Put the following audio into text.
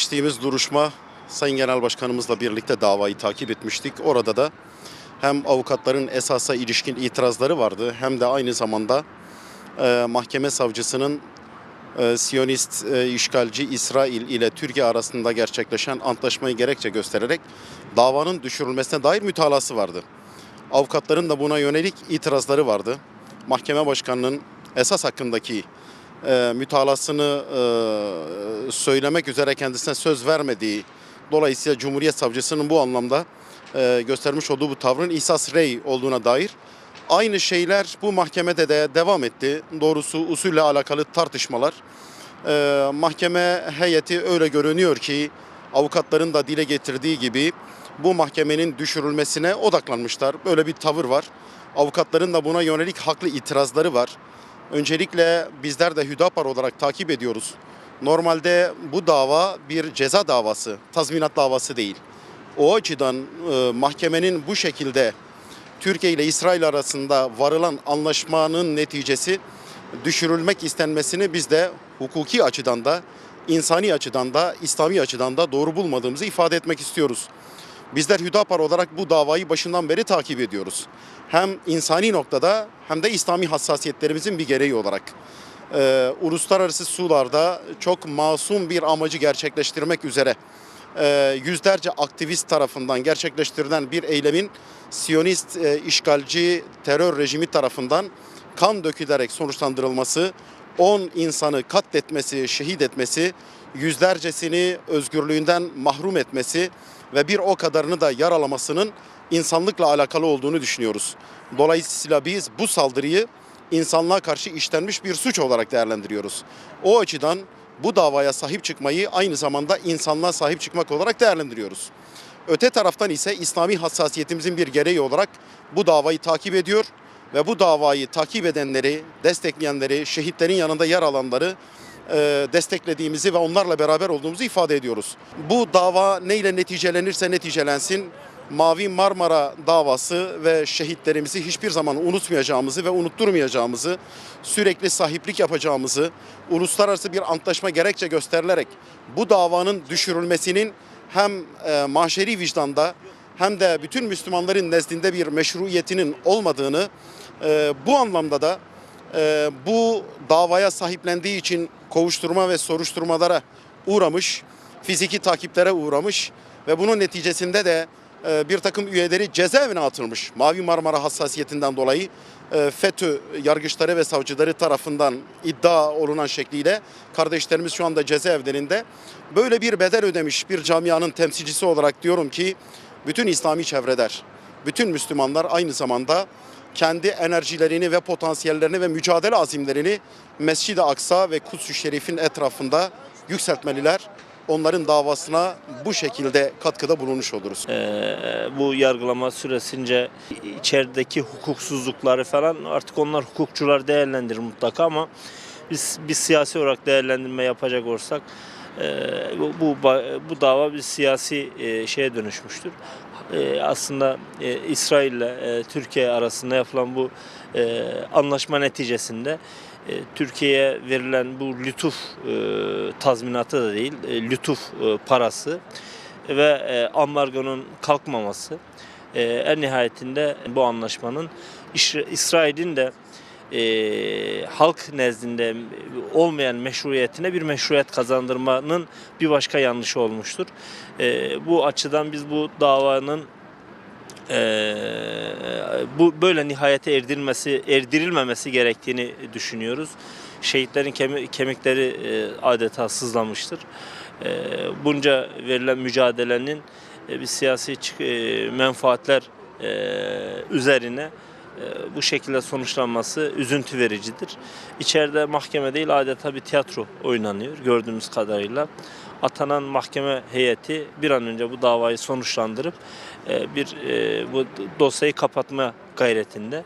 Geçtiğimiz duruşma Sayın Genel Başkanımızla birlikte davayı takip etmiştik. Orada da hem avukatların esasa ilişkin itirazları vardı hem de aynı zamanda mahkeme savcısının Siyonist işgalci İsrail ile Türkiye arasında gerçekleşen antlaşmayı gerekçe göstererek davanın düşürülmesine dair mütalası vardı. Avukatların da buna yönelik itirazları vardı. Mahkeme başkanının esas hakkındaki mütalasını söylemek üzere kendisine söz vermediği, dolayısıyla Cumhuriyet Savcısının bu anlamda göstermiş olduğu bu tavrın ihsas rey olduğuna dair aynı şeyler bu mahkemede de devam etti. Doğrusu usulle alakalı tartışmalar. Mahkeme heyeti öyle görünüyor ki avukatların da dile getirdiği gibi bu mahkemenin düşürülmesine odaklanmışlar. Böyle bir tavır var. Avukatların da buna yönelik haklı itirazları var. Öncelikle bizler de Hüdapar olarak takip ediyoruz. Normalde bu dava bir ceza davası, tazminat davası değil. O açıdan mahkemenin bu şekilde Türkiye ile İsrail arasında varılan anlaşmanın neticesi düşürülmek istenmesini biz de hukuki açıdan da, insani açıdan da, İslami açıdan da doğru bulmadığımızı ifade etmek istiyoruz. Bizler Hüdapar olarak bu davayı başından beri takip ediyoruz. Hem insani noktada hem de İslami hassasiyetlerimizin bir gereği olarak. Uluslararası sularda çok masum bir amacı gerçekleştirmek üzere yüzlerce aktivist tarafından gerçekleştirilen bir eylemin Siyonist işgalci terör rejimi tarafından kan dökülerek sonuçlandırılması, 10 insanı katletmesi, şehit etmesi, yüzlercesini özgürlüğünden mahrum etmesi ve bir o kadarını da yaralamasının insanlıkla alakalı olduğunu düşünüyoruz. Dolayısıyla biz bu saldırıyı insanlığa karşı işlenmiş bir suç olarak değerlendiriyoruz. O açıdan bu davaya sahip çıkmayı aynı zamanda insanlığa sahip çıkmak olarak değerlendiriyoruz. Öte taraftan ise İslami hassasiyetimizin bir gereği olarak bu davayı takip ediyor ve bu davayı takip edenleri, destekleyenleri, şehitlerin yanında yer alanları desteklediğimizi ve onlarla beraber olduğumuzu ifade ediyoruz. Bu dava neyle neticelenirse neticelensin, Mavi Marmara davası ve şehitlerimizi hiçbir zaman unutmayacağımızı ve unutturmayacağımızı, sürekli sahiplik yapacağımızı, uluslararası bir antlaşma gerekçe gösterilerek bu davanın düşürülmesinin hem mahşeri vicdanda hem de bütün Müslümanların nezdinde bir meşruiyetinin olmadığını, bu anlamda da bu davaya sahiplendiği için kovuşturma ve soruşturmalara uğramış, fiziki takiplere uğramış ve bunun neticesinde de bir takım üyeleri cezaevine atılmış. Mavi Marmara hassasiyetinden dolayı FETÖ yargıçları ve savcıları tarafından iddia olunan şekliyle kardeşlerimiz şu anda cezaevlerinde. Böyle bir bedel ödemiş bir camianın temsilcisi olarak diyorum ki bütün İslami çevreler, bütün Müslümanlar aynı zamanda kendi enerjilerini ve potansiyellerini ve mücadele azimlerini Mescid-i Aksa ve Kuds-ü Şerif'in etrafında yükseltmeliler. Onların davasına bu şekilde katkıda bulunmuş oluruz. Bu yargılama süresince içerideki hukuksuzlukları falan artık onlar hukukçular değerlendirir mutlaka ama biz siyasi olarak değerlendirme yapacak olursak bu dava bir siyasi şeye dönüşmüştür. Aslında İsrail ile Türkiye arasında yapılan bu anlaşma neticesinde Türkiye'ye verilen bu lütuf tazminatı da değil, lütuf parası ve ambargonun kalkmaması en nihayetinde bu anlaşmanın İsrail'in de halk nezdinde olmayan meşruiyetine bir meşruiyet kazandırmanın bir başka yanlışı olmuştur. Bu açıdan biz bu davanın bu böyle nihayete erdirilmemesi gerektiğini düşünüyoruz. Şehitlerin kemikleri adeta sızlamıştır. Bunca verilen mücadelenin bir siyasi menfaatler üzerine bu şekilde sonuçlanması üzüntü vericidir. İçeride mahkeme değil adeta bir tiyatro oynanıyor gördüğümüz kadarıyla. Atanan mahkeme heyeti bir an önce bu davayı sonuçlandırıp bu dosyayı kapatma gayretinde.